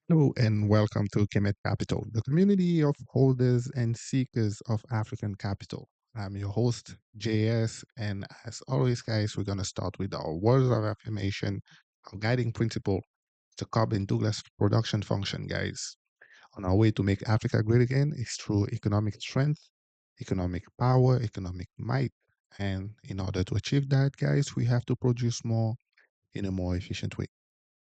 Hello and welcome to Kapital, the community of holders and seekers of African capital. I'm your host, JS, and as always, guys, we're going to start with our words of affirmation, our guiding principle, the Cobb Douglas production function, guys. On our way to make Africa great again is through economic strength, economic power, economic might. And in order to achieve that, guys, we have to produce more in a more efficient way.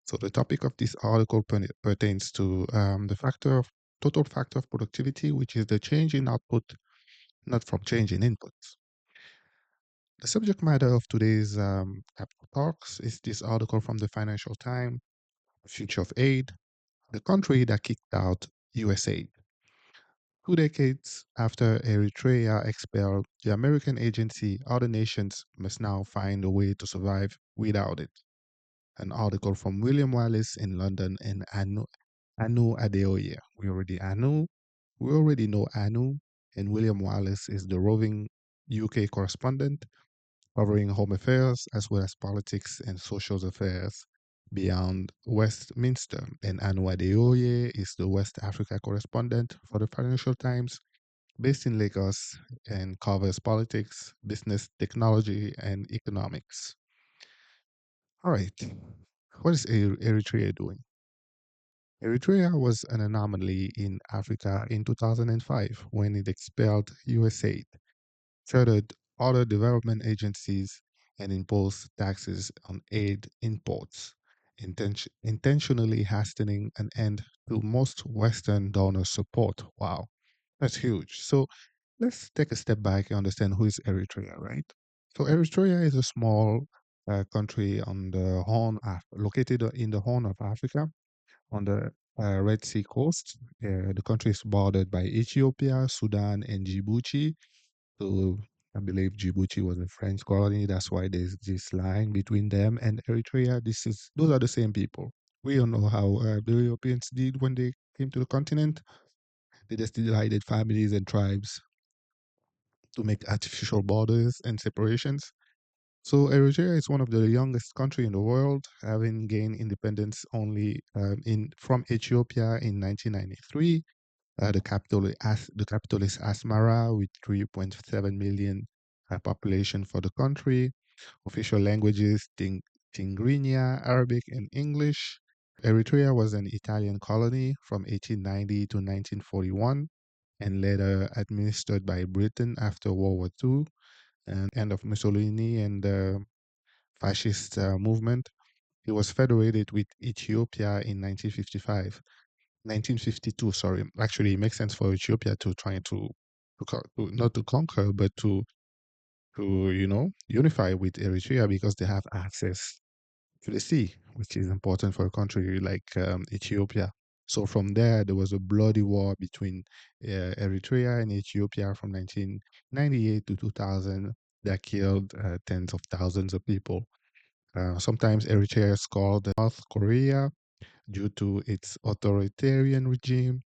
So the topic of this article pertains to the factor of total factor of productivity, which is the change in output, not from change in inputs. The subject matter of today's Capital Talks is this article from the Financial Times, Future of Aid, the country that kicked out USAID. 2 decades after Eritrea expelled the American agency, other nations must now find a way to survive without it. An article from William Wallace in London and Anu Adeoye. We already know Anu, and William Wallace is the roving UK correspondent covering home affairs as well as politics and social affairs beyond Westminster. And Anu Adeoye is the West Africa correspondent for the Financial Times, based in Lagos and covers politics, business, technology, and economics. All right, what is Eritrea doing? Eritrea was an anomaly in Africa in 2005 when it expelled USAID, chartered other development agencies, and imposed taxes on aid imports, intentionally hastening an end to most Western donor support. Wow, that's huge. So let's take a step back and understand who is Eritrea, right? So Eritrea is a small country on the located in the Horn of Africa on the Red Sea coast. The country is bordered by Ethiopia, Sudan, and Djibouti. So I believe Djibouti was a French colony. That's why there's this line between them and Eritrea. Those are the same people. We don't know how the Europeans did when they came to the continent. They just divided families and tribes to make artificial borders and separations. So Eritrea is one of the youngest country in the world, having gained independence only in from Ethiopia in 1993. The capital is Asmara with 3.7 million population for the country. Official languages Tigrinya, Arabic, and English. Eritrea was an Italian colony from 1890 to 1941 and later administered by Britain after World War II and end of Mussolini and the fascist movement. It was federated with Ethiopia in 1955. 1952, sorry. Actually, it makes sense for Ethiopia to try not to conquer, but to unify with Eritrea because they have access to the sea, which is important for a country like Ethiopia. So from there was a bloody war between Eritrea and Ethiopia from 1998 to 2000 that killed tens of thousands of people. Sometimes Eritrea is called North Korea due to its authoritarian regime,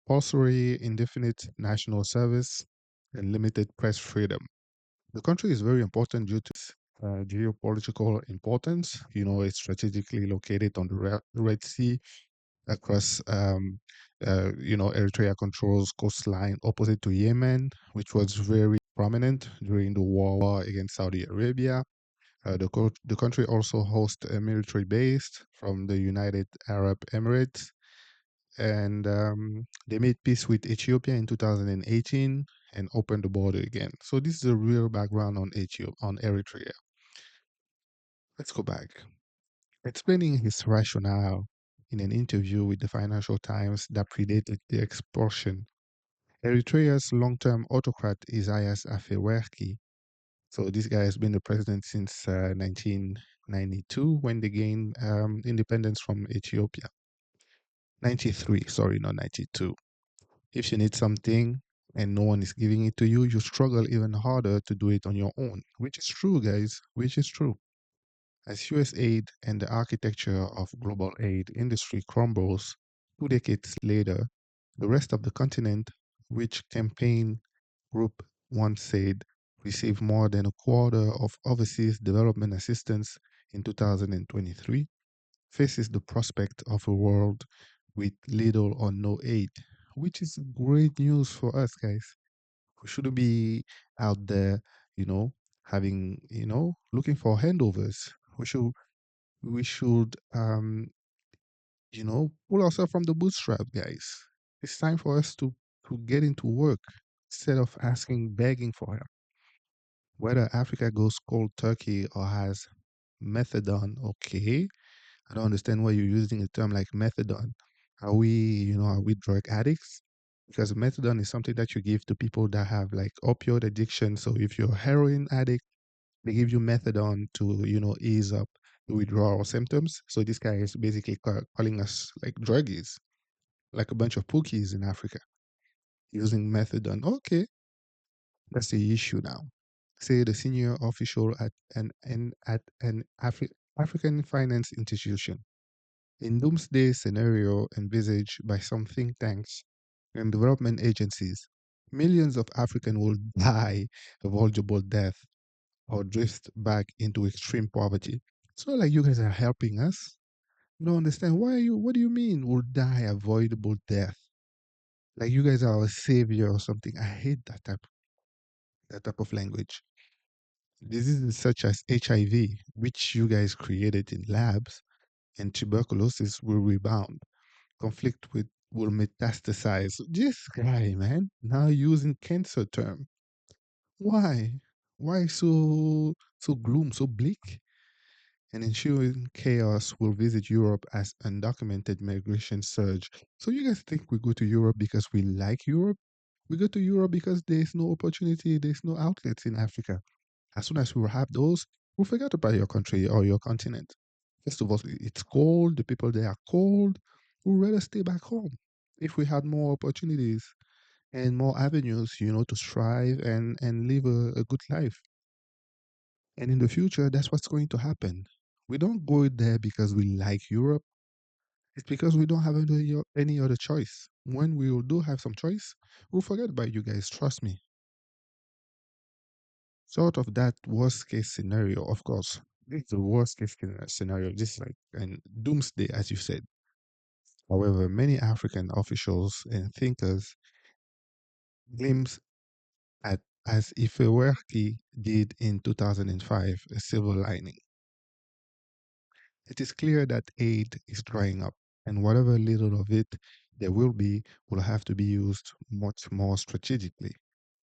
compulsory indefinite national service, and limited press freedom. The country is very important due to its geopolitical importance. It's strategically located on the Red Sea across, Eritrea controls coastline opposite to Yemen, which was very prominent during the war against Saudi Arabia. The country also hosts a military base from the United Arab Emirates, and they made peace with Ethiopia in 2018 and opened the border again. So this is a real background on Eritrea. Let's go back. Explaining his rationale in an interview with the Financial Times that predated the expulsion, Eritrea's long-term autocrat Isaias Afewerki. So this guy has been the president since 1992 when they gained independence from Ethiopia. 93, sorry, not 92. If you need something and no one is giving it to you, you struggle even harder to do it on your own, which is true, guys, which is true. As US aid and the architecture of global aid industry crumbles 2 decades later, the rest of the continent, which campaign group once said received more than a quarter of overseas development assistance in 2023, faces the prospect of a world with little or no aid, which is great news for us, guys. We shouldn't be out there, you know, having, looking for handovers. We should pull ourselves from the bootstrap, guys. It's time for us to get into work instead of begging for help. Whether Africa goes cold turkey or has methadone, okay. I don't understand why you're using a term like methadone. Are we drug addicts? Because methadone is something that you give to people that have like opioid addiction. So if you're a heroin addict, they give you methadone to, ease up the withdrawal symptoms. So this guy is basically calling us like druggies, like a bunch of pookies in Africa using methadone. Okay, that's the issue now. Say the senior official at an African finance institution. In doomsday scenario envisaged by some think tanks and development agencies, millions of Africans will die a vulnerable death or drift back into extreme poverty. It's not like you guys are helping us. You don't understand. What do you mean will die avoidable death? Like you guys are a savior or something. I hate that type of language. Diseases such as HIV, which you guys created in labs, and tuberculosis will rebound. Conflict with will metastasize. This guy, man, now using cancer term. Why? Why so gloom, so bleak? And ensuing chaos will visit Europe as undocumented migration surge. So you guys think we go to Europe because we like Europe? We go to Europe because there's no opportunity, there's no outlets in Africa. As soon as we will have those, we'll forget about your country or your continent. First of all, it's cold, the people there are cold. We'd rather stay back home if we had more opportunities and more avenues, to strive and live a good life. And in the future, that's what's going to happen. We don't go there because we like Europe. It's because we don't have any other choice. When we do have some choice, we'll forget about you guys. Trust me. Sort of that worst case scenario, of course. This is the worst case scenario. This is like an doomsday, as you said. However, many African officials and thinkers glimpse at as Ifewerki did in 2005, a silver lining. It is clear that aid is drying up, and whatever little of it there will be will have to be used much more strategically,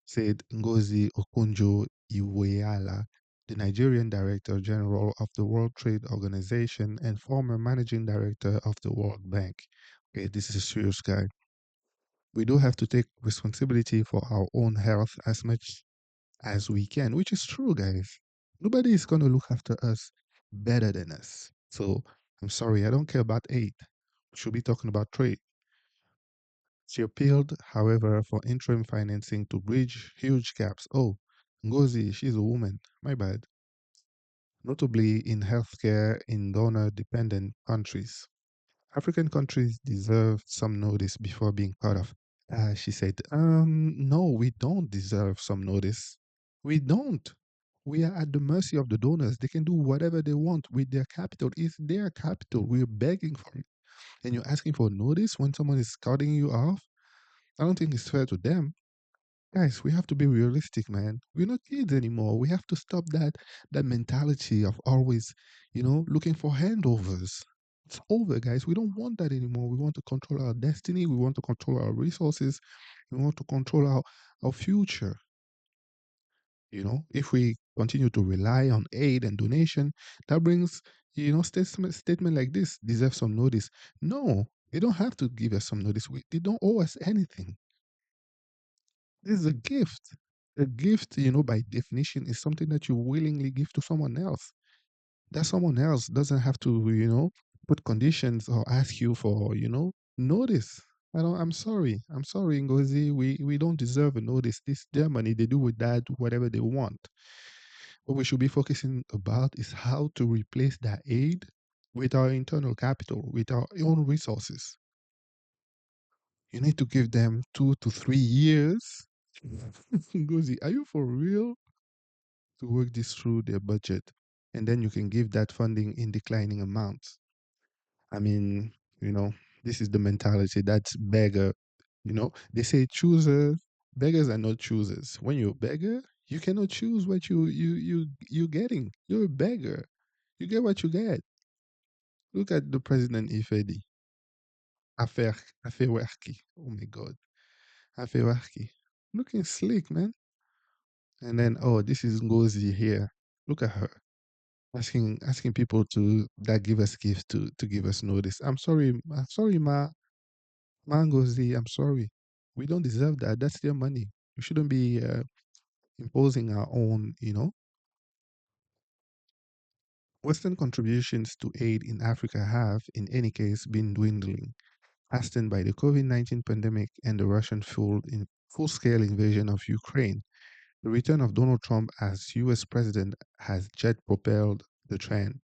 said Ngozi Okonjo-Iweala, the Nigerian Director General of the World Trade Organization and former Managing Director of the World Bank. Okay, this is a serious guy. We do have to take responsibility for our own health as much as we can, which is true, guys. Nobody is going to look after us better than us. So I'm sorry, I don't care about aid. We should be talking about trade. She appealed, however, for interim financing to bridge huge gaps. Oh, Ngozi, she's a woman. My bad. Notably in healthcare in donor dependent countries. African countries deserve some notice before being cut off. She said, no, we don't deserve some notice. We don't. We are at the mercy of the donors. They can do whatever they want with their capital. It's their capital. We're begging for it. And you're asking for notice when someone is cutting you off? I don't think it's fair to them. Guys, we have to be realistic, man. We're not kids anymore. We have to stop that mentality of always, looking for handovers. It's over, guys. We don't want that anymore. We want to control our destiny. We want to control our resources. We want to control our future. If we continue to rely on aid and donation, that brings, statement like this deserve some notice. No, they don't have to give us some notice. They don't owe us anything. This is a gift. A gift, by definition, is something that you willingly give to someone else. That someone else doesn't have to, put conditions or ask you for, notice. I'm sorry. I'm sorry, Ngozi. We don't deserve a notice. This their money. They do with that whatever they want. What we should be focusing about is how to replace that aid with our internal capital, with our own resources. You need to give them 2 to 3 years. Ngozi, are you for real? To work this through their budget. And then you can give that funding in declining amounts. I mean, you know, This is the mentality. That's beggar. They say choosers, beggars are not choosers. When you're a beggar, you cannot choose what you're getting. You're a beggar. You get what you get. Look at the president Ifedi. Afewerki. Oh my God. Afewerki. Looking slick, man. And then, oh, this is Ngozi here. Look at her. Asking people to that give us gifts to give us notice. I'm sorry, Ma Ngozi, I'm sorry. We don't deserve that. That's their money. We shouldn't be imposing our own, Western contributions to aid in Africa have, in any case, been dwindling, hastened by the COVID-19 pandemic and the Russian full-scale invasion of Ukraine. The return of Donald Trump as US president has jet propelled the trend.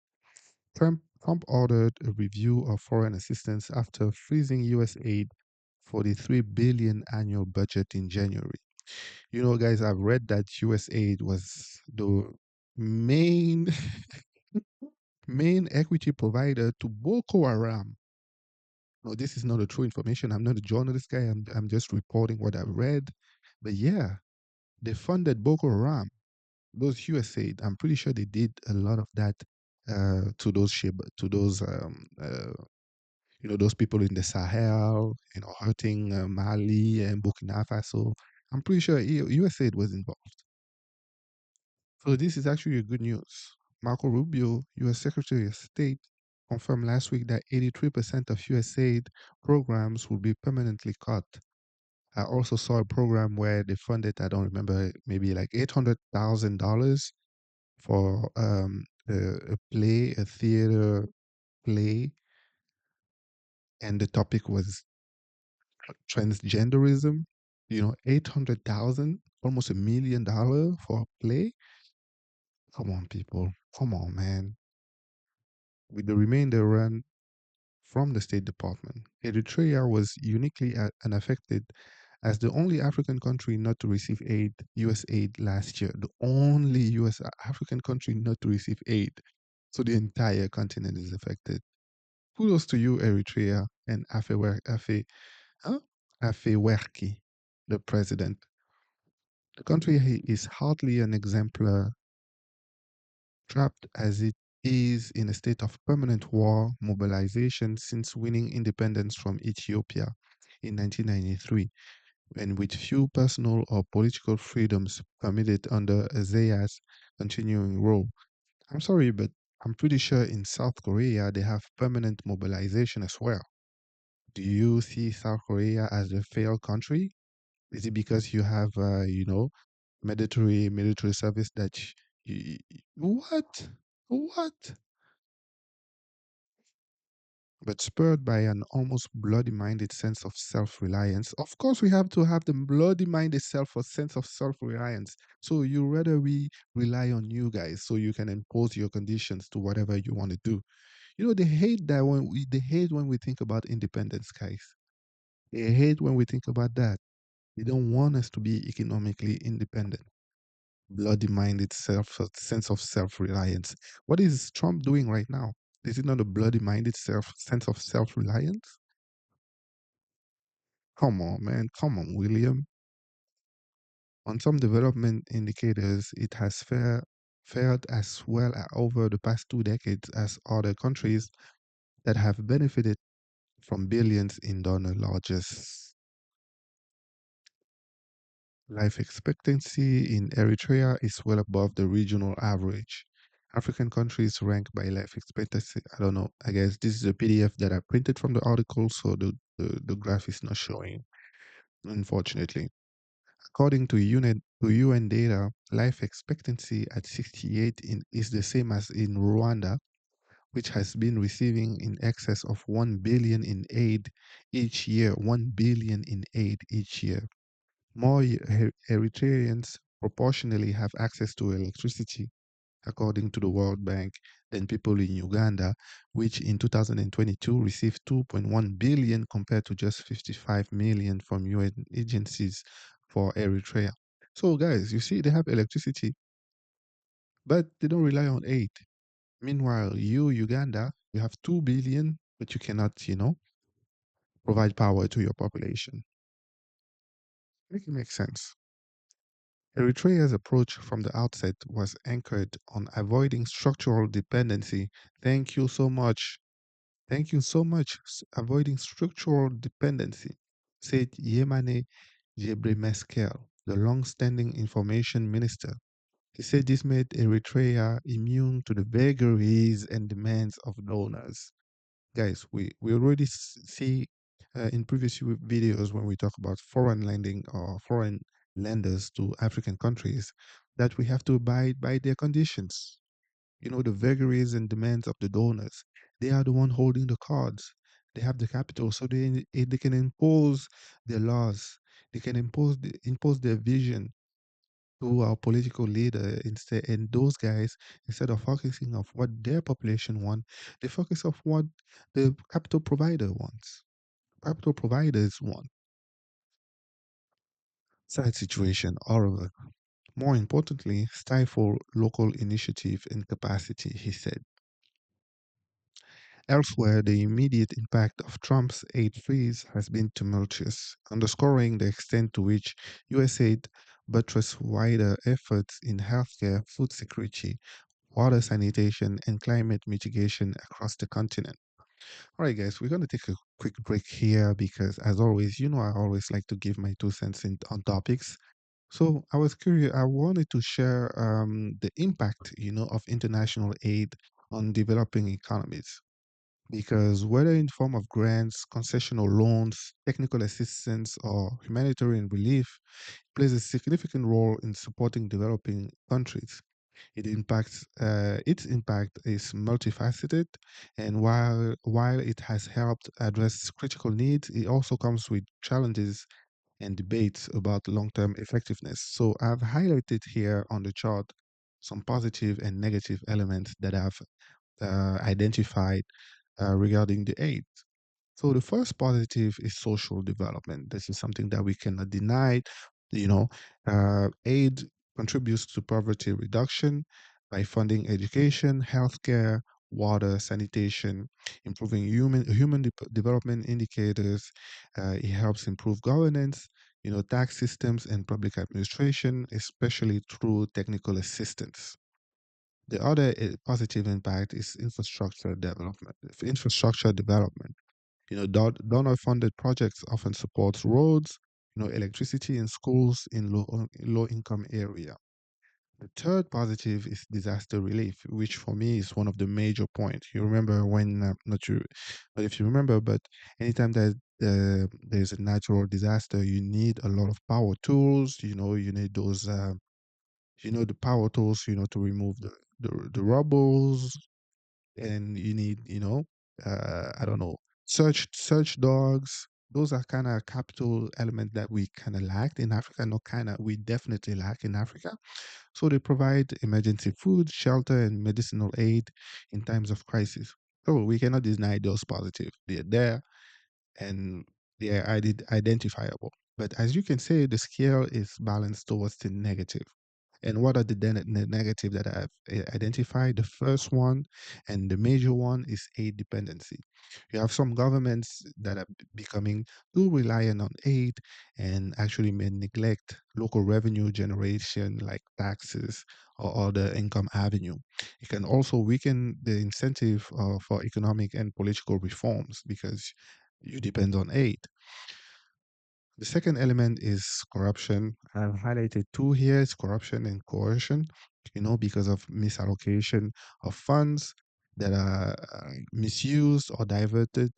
Trump ordered a review of foreign assistance after freezing US aid for the 3 billion annual budget in January. Guys, I've read that US aid was the main main equity provider to Boko Haram. No, this is not a true information. I'm not a journalist guy. I'm just reporting what I've read. But yeah, they funded Boko Haram. Those USAID, I'm pretty sure they did a lot of that to those those people in the Sahel, hurting Mali and Burkina Faso. I'm pretty sure USAID was involved. So this is actually a good news. Marco Rubio, U.S. Secretary of State, confirmed last week that 83% of USAID programs will be permanently cut. I also saw a program where they funded, I don't remember, maybe like $800,000 for a theater play, and the topic was transgenderism. 800,000, almost $1 million for a play. Come on, people. Come on, man. With the remainder run from the State Department, Eritrea was uniquely unaffected as the only African country not to receive U.S. aid last year. The only African country not to receive aid. So the entire continent is affected. Kudos to you, Eritrea, and huh? Afewerki, the president. The country is hardly an exemplar, trapped as it is in a state of permanent war mobilization since winning independence from Ethiopia in 1993, and with few personal or political freedoms permitted under Azaya's continuing rule. I'm sorry, but I'm pretty sure in South Korea they have permanent mobilization as well. Do you see South Korea as a failed country? Is it because you have, military service that what? What? But spurred by an almost bloody-minded sense of self-reliance. Of course, we have to have the bloody-minded sense of self-reliance. So you rather we rely on you guys so you can impose your conditions to whatever you want to do. They hate that they hate when we think about independence, guys. They hate when we think about that. They don't want us to be economically independent. Bloody-minded sense of self-reliance. What is Trump doing right now? Is it not a bloody-minded sense of self-reliance? Come on, man. Come on, William. On some development indicators, it has fared as well over the past 2 decades as other countries that have benefited from billions in donor largesse. Life expectancy in Eritrea is well above the regional average. African countries rank by life expectancy. I don't know. I guess this is a PDF that I printed from the article, so the graph is not showing, unfortunately. According to UN data, life expectancy at 68 is the same as in Rwanda, which has been receiving in excess of 1 billion in aid each year. 1 billion in aid each year. More Eritreans proportionally have access to electricity, according to the World Bank, than people in Uganda, which in 2022 received 2.1 billion compared to just 55 million from UN agencies for Eritrea. So, guys, you see, they have electricity, but they don't rely on aid. Meanwhile, Uganda, you have 2 billion, but you cannot, provide power to your population. Make it make sense. Eritrea's approach from the outset was anchored on avoiding structural dependency. Thank you so much. Thank you so much. Avoiding structural dependency, said Yemane Gebremeskel, the long-standing information minister. He said this made Eritrea immune to the vagaries and demands of donors. Guys, we already see in previous videos when we talk about foreign lending or foreign lenders to African countries that we have to abide by their conditions. You know, the vagaries and demands of the donors. They are the one holding the cards. They have the capital, so they can impose their laws. They can impose their vision to our political leader instead, and those guys, instead of focusing of what their population want, they focus of what the capital provider wants. Capital providers want. Sad situation, however. More importantly, stifle local initiative and capacity, he said. Elsewhere, the immediate impact of Trump's aid freeze has been tumultuous, underscoring the extent to which US aid buttress wider efforts in healthcare, food security, water sanitation, and climate mitigation across the continent. All right, guys, we're going to take a quick break here because, as always, you know, I always like to give my 2 cents on topics. So I was curious, I wanted to share the impact, you know, of international aid on developing economies. Because whether in form of grants, concessional loans, technical assistance, or humanitarian relief, plays a significant role in supporting developing countries. Its impact is multifaceted, and while it has helped address critical needs, it also comes with challenges and debates about long-term effectiveness. So I've highlighted here on the chart some positive and negative elements that I've identified regarding the aid. So the first positive is social development. This is something that we cannot deny. You know, aid contributes to poverty reduction by funding education, healthcare, water, sanitation, improving development indicators. It helps improve governance, you know, tax systems and public administration, especially through technical assistance. The other positive impact is infrastructure development. Infrastructure development, you know, donor-funded projects often support roads, you know, electricity and schools in low-income area. The third positive is disaster relief, which for me is one of the major points. You remember when, not you, but if you remember, but anytime that there's a natural disaster, you need a lot of power tools. You know, you need those, you know, the power tools, you know, to remove the rubbles, and you need, you know, I don't know, search dogs. Those are kind of capital element that we kind of lacked in Africa. No, kind of, we definitely lack in Africa. So they provide emergency food, shelter, and medicinal aid in times of crisis. So we cannot deny those positive. They're there, and they are identifiable. But as you can see, the scale is balanced towards the negative. And what are the negative that I've identified? The first one and the major one is aid dependency. You have some governments that are becoming too reliant on aid and actually may neglect local revenue generation like taxes or other income avenue. It can also weaken the incentive for economic and political reforms because you depend on aid. The second element is corruption. I've highlighted two here. It's corruption and coercion, you know, because of misallocation of funds that are misused or diverted,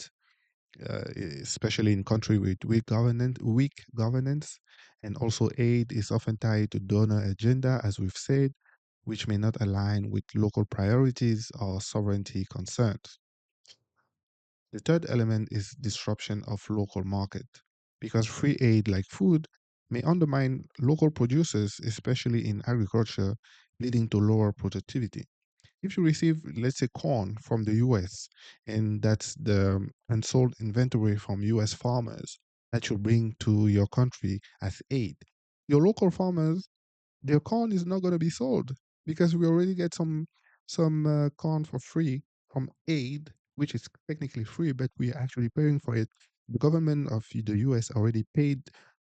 especially in country with weak governance. And also aid is often tied to donor agenda, as we've said, which may not align with local priorities or sovereignty concerns. The third element is disruption of local market, because free aid like food may undermine local producers, especially in agriculture, leading to lower productivity. If you receive, let's say, corn from the US, and that's the unsold inventory from US farmers that you bring to your country as aid, your local farmers, their corn is not going to be sold because we already get some corn for free from aid, which is technically free, but we are actually paying for it. The government of the US already paid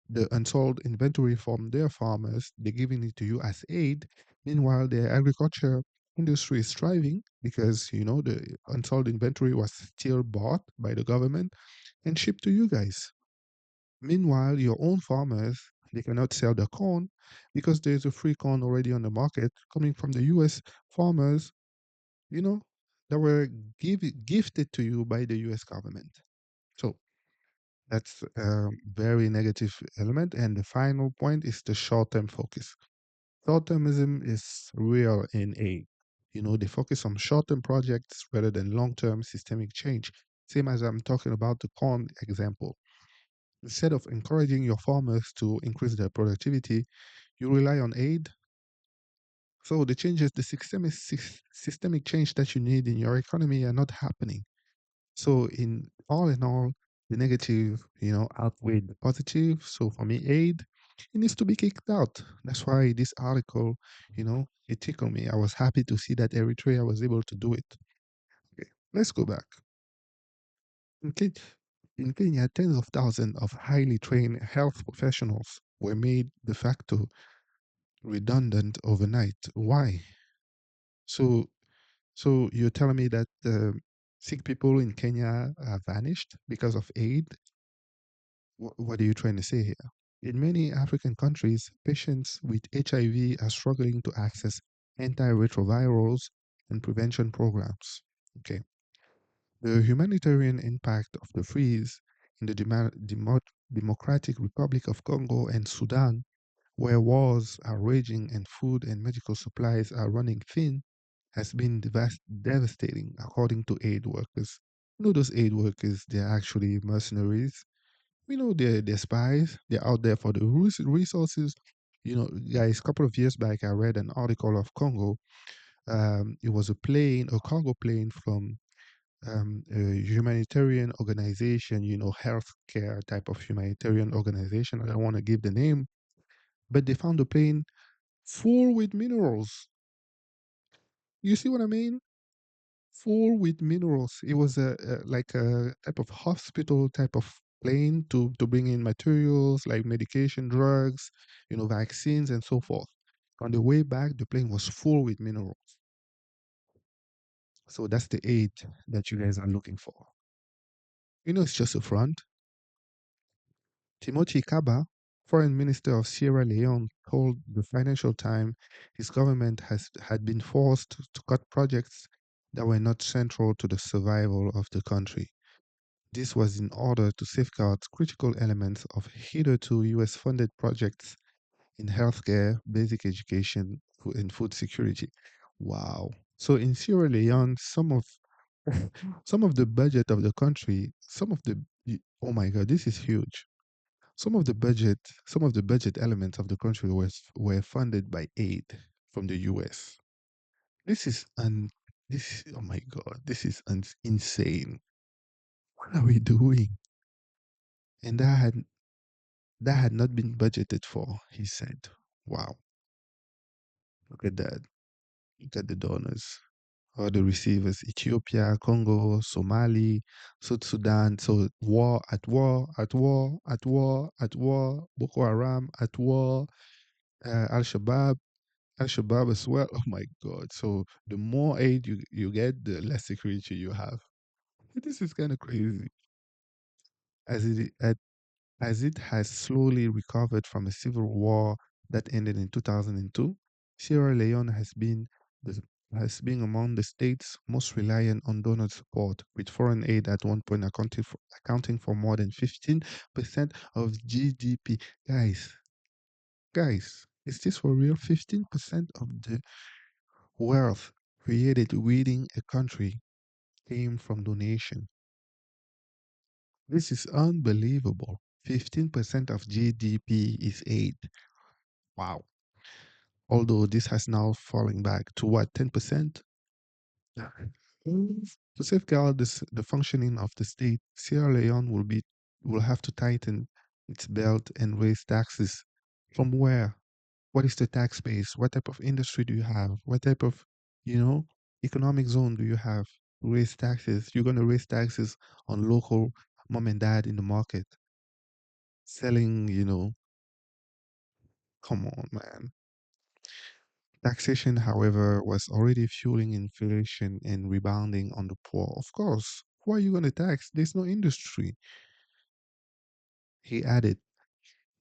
the unsold inventory from their farmers. They're giving it to you as aid. Meanwhile, the agriculture industry is thriving because, the unsold inventory was still bought by the government and shipped to you guys. Meanwhile, your own farmers, they cannot sell the corn because there's a free corn already on the market coming from the US farmers, you know, that were gifted to you by the US government. So that's a very negative element. And the final point is the short term focus. Short termism is real in aid. They focus on short term projects rather than long term systemic change. Same as I'm talking about the corn example. Instead of encouraging your farmers to increase their productivity, you rely on aid. So the changes, the systemic change that you need in your economy are not happening. So in all, the negative, outweigh the positive. So for me, aid, it needs to be kicked out. That's why this article, it tickled me. I was happy to see that Eritrea was able to do it. Okay, let's go back. In Kenya, in Kenya, tens of thousands of highly trained health professionals were made de facto redundant overnight. Why? So, so you're telling me that sick people in Kenya have vanished because of aid? What are you trying to say here? In many African countries, patients with HIV are struggling to access antiretrovirals and prevention programs. Okay. The humanitarian impact of the freeze in the Democratic Republic of Congo and Sudan, where wars are raging and food and medical supplies are running thin, has been devastating, according to aid workers. Those aid workers, they're actually mercenaries. They're spies. They're out there for the resources. Guys, a couple of years back, I read an article of Congo. It was a cargo plane from a humanitarian organization, healthcare type of humanitarian organization. I don't want to give the name, but they found a plane full with minerals. You see what I mean? Full with minerals. It was like a type of hospital type of plane to bring in materials like medication, drugs, vaccines, and so forth. On the way back, the plane was full with minerals. So that's the aid that you guys are looking for. It's just a front. Timothy Kaba, foreign minister of Sierra Leone, told the Financial Times his government had been forced to cut projects that were not central to the survival of the country. This was in order to safeguard critical elements of hitherto US funded projects in healthcare, basic education, and food security. Wow. So in Sierra Leone, some of the budget of the country, oh my God, this is huge. Some of the budget elements of the country were funded by aid from the US. This is un oh my God, this is insane. What are we doing? And that had not been budgeted for, he said. Wow, look at that. Look at the donors or the receivers: Ethiopia, Congo, Somali, South Sudan. So war at war at war at war at war, Boko Haram at war, Al Shabaab. Al Shabaab as well. Oh my God. So the more aid you get, the less security you have. This is kind of crazy. As it, as it has slowly recovered from a civil war that ended in 2002, Sierra Leone the, has been among the states most reliant on donor support, with foreign aid at one point accounting for more than 15% of GDP. Guys, is this for real? 15% of the wealth created within a country came from donation. This is unbelievable. 15% of GDP is aid. Wow. Although this has now fallen back to what, 10%? To safeguard the functioning of the state, Sierra Leone will have to tighten its belt and raise taxes. From where? What is the tax base? What type of industry do you have? What type of, you know, economic zone do you have to raise taxes? You're going to raise taxes on local mom and dad in the market selling, come on, man. Taxation, however, was already fueling inflation and rebounding on the poor. Of course, who are you going to tax? There's no industry. He added,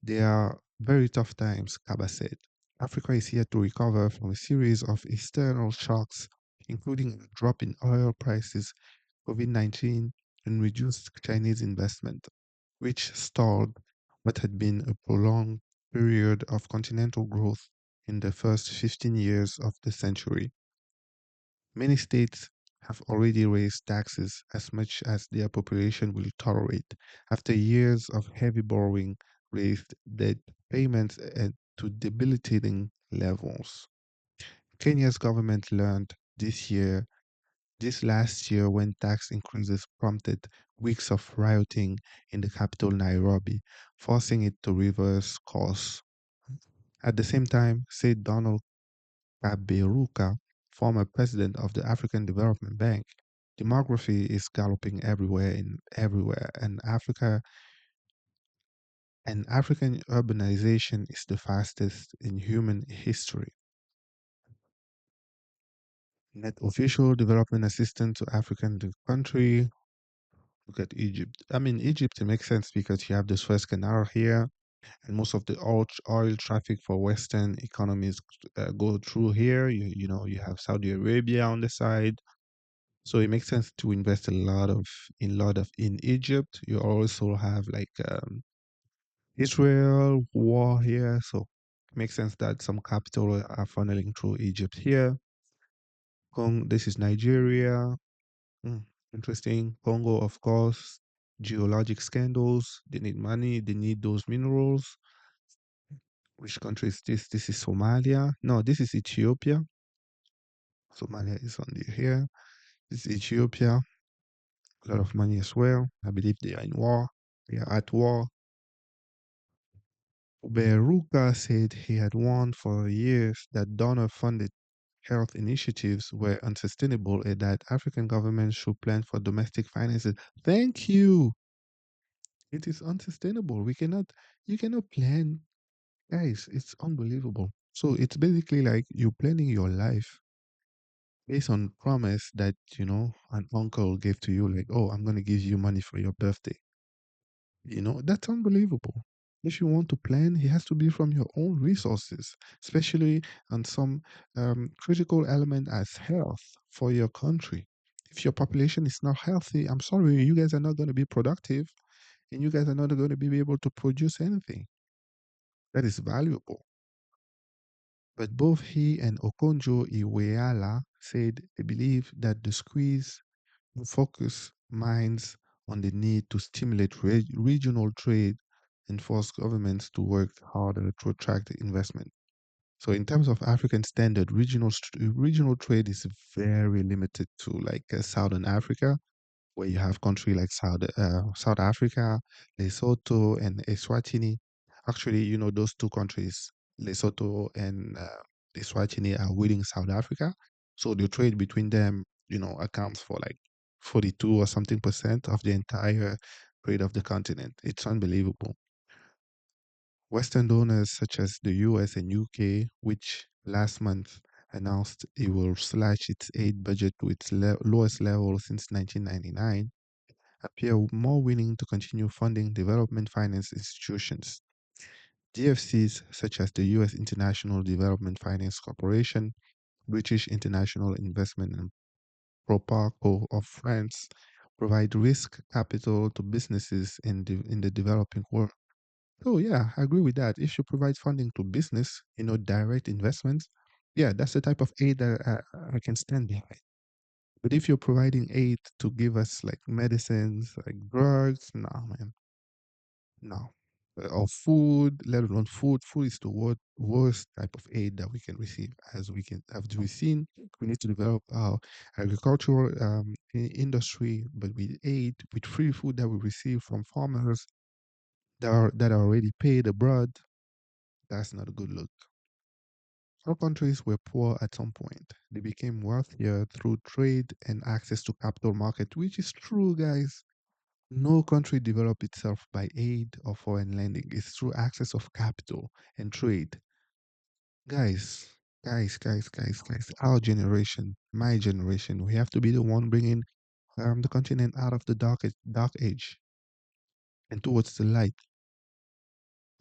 "They are very tough times," Kaba said. Africa is here to recover from a series of external shocks, including a drop in oil prices, COVID-19, and reduced Chinese investment, which stalled what had been a prolonged period of continental growth in the first 15 years of the century. Many states have already raised taxes as much as their population will tolerate after years of heavy borrowing raised debt payments to debilitating levels. Kenya's government learned this last year when tax increases prompted weeks of rioting in the capital Nairobi, forcing it to reverse course. At the same time, said Donald Kaberuka, former president of the African Development Bank, demography is galloping everywhere, and African urbanization is the fastest in human history. Net official development assistance to country. Look at Egypt. I mean, Egypt, it makes sense because you have the Suez Canal here, and most of the oil traffic for Western economies go through here. You have Saudi Arabia on the side. So it makes sense to invest in Egypt. You also have like Israel war here, so it makes sense that some capital are funneling through Egypt here. This is Nigeria. Hmm, interesting. Congo, of course. Geologic scandals. They need money. They need those minerals. Which country is this? This is Somalia. No, this is Ethiopia. Somalia is on the here. This is Ethiopia. A lot of money as well. I believe they are in war. They are at war. Beruka said he had warned for years that donor-funded health initiatives were unsustainable and that African governments should plan for domestic finances. Thank you. It is unsustainable. You cannot plan. Guys, it's unbelievable. So it's basically like you're planning your life based on promise that, an uncle gave to you, like, oh, I'm going to give you money for your birthday. That's unbelievable. If you want to plan, it has to be from your own resources, especially on some critical element as health for your country. If your population is not healthy, I'm sorry, you guys are not going to be productive and you guys are not going to be able to produce anything that is valuable. But both he and Okonjo Iweala said they believe that the squeeze will focus minds on the need to stimulate regional trade and force governments to work harder to attract investment. So, in terms of African standard, regional trade is very limited to like Southern Africa, where you have country like South Africa, Lesotho, and Eswatini. Actually, those two countries, Lesotho and Eswatini, are within South Africa. So the trade between them, accounts for like 42 or something percent of the entire trade of the continent. It's unbelievable. Western donors such as the US and UK, which last month announced it will slash its aid budget to its lowest level since 1999, appear more willing to continue funding development finance institutions. DFCs such as the US International Development Finance Corporation, British International Investment and Proparco of France provide risk capital to businesses in the developing world. Oh yeah, I agree with that. If you provide funding to business, direct investments, yeah, that's the type of aid that I can stand behind. But if you're providing aid to give us like medicines, like drugs, nah, man, no. Or food, let alone food. Food is the worst type of aid that we can receive. As we've seen, we need to develop our agricultural industry, but with aid, with free food that we receive from farmers that are already paid abroad, that's not a good look. All countries were poor at some point. They became wealthier through trade and access to capital market, which is true, guys. No country develop itself by aid or foreign lending. It's through access of capital and trade. Guys, guys, our generation, my generation, we have to be the one bringing the continent out of the dark age and towards the light,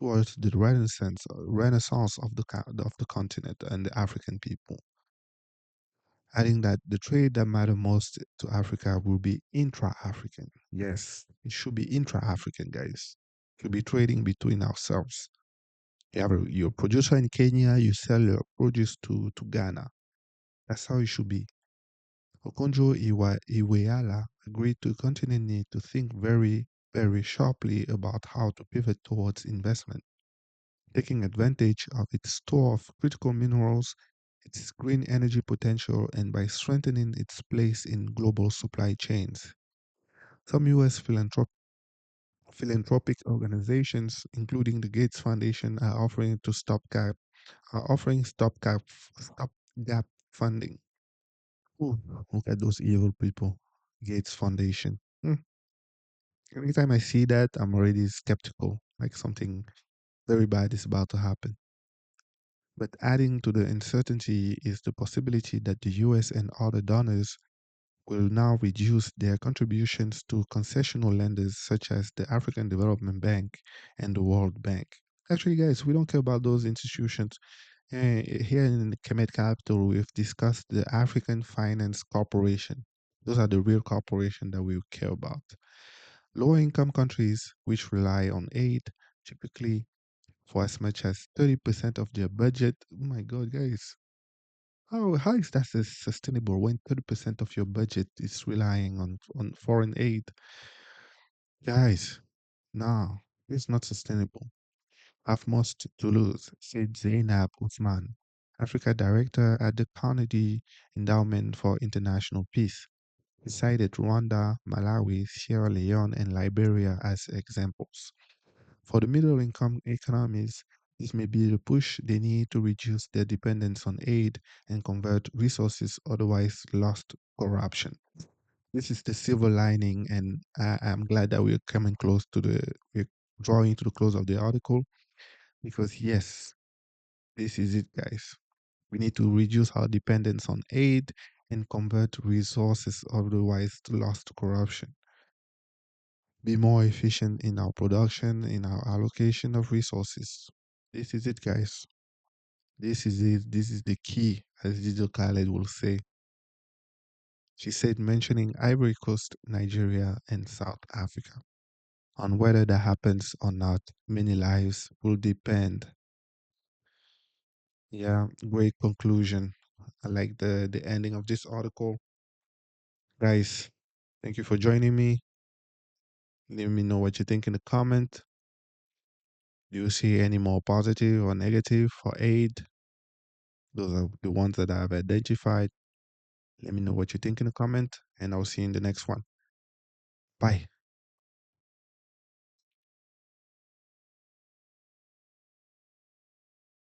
towards the renaissance of of the continent and the African people. Adding that the trade that matter most to Africa will be intra-African. Yes, it should be intra-African, guys. It should be trading between ourselves. You have your producer in Kenya, you sell your produce to Ghana. That's how it should be. Okonjo Iweala agreed to continent need to think very sharply about how to pivot towards investment, taking advantage of its store of critical minerals, its green energy potential, and by strengthening its place in global supply chains. Some U.S. philanthropic organizations, including the Gates Foundation, are offering stopgap funding. Ooh, look at those evil people. Gates Foundation. Anytime I see that, I'm already skeptical, like something very bad is about to happen. But adding to the uncertainty is the possibility that the US and other donors will now reduce their contributions to concessional lenders such as the African Development Bank and the World Bank. Actually, guys, we don't care about those institutions. Here in the Kemet Capital, we've discussed the African Finance Corporation. Those are the real corporation that we care about. Lower income countries, which rely on aid, typically for as much as 30% of their budget. Oh my God, guys. How is that sustainable when 30% of your budget is relying on foreign aid? Guys, no, it's not sustainable. Have most to lose, said Zainab Usman, Africa Director at the Carnegie Endowment for International Peace. He cited Rwanda, Malawi, Sierra Leone, and Liberia as examples. For the middle income economies, this may be the push they need to reduce their dependence on aid and convert resources otherwise lost to corruption. This is the silver lining, and I'm glad that we're drawing to the close of the article because, yes, this is it, guys. We need to reduce our dependence on aid and convert resources otherwise lost to corruption. Be more efficient in our production, in our allocation of resources. This is it, guys. This is it. This is the key, as Digital Khaled will say. She said, mentioning Ivory Coast, Nigeria, and South Africa. On whether that happens or not, many lives will depend. Yeah, great conclusion. I like the ending of this article. Guys, thank you for joining me. Let me know what you think in the comment. Do you see any more positive or negative for aid? Those are the ones that I've identified. Let me know what you think in the comment, and I'll see you in the next one. Bye.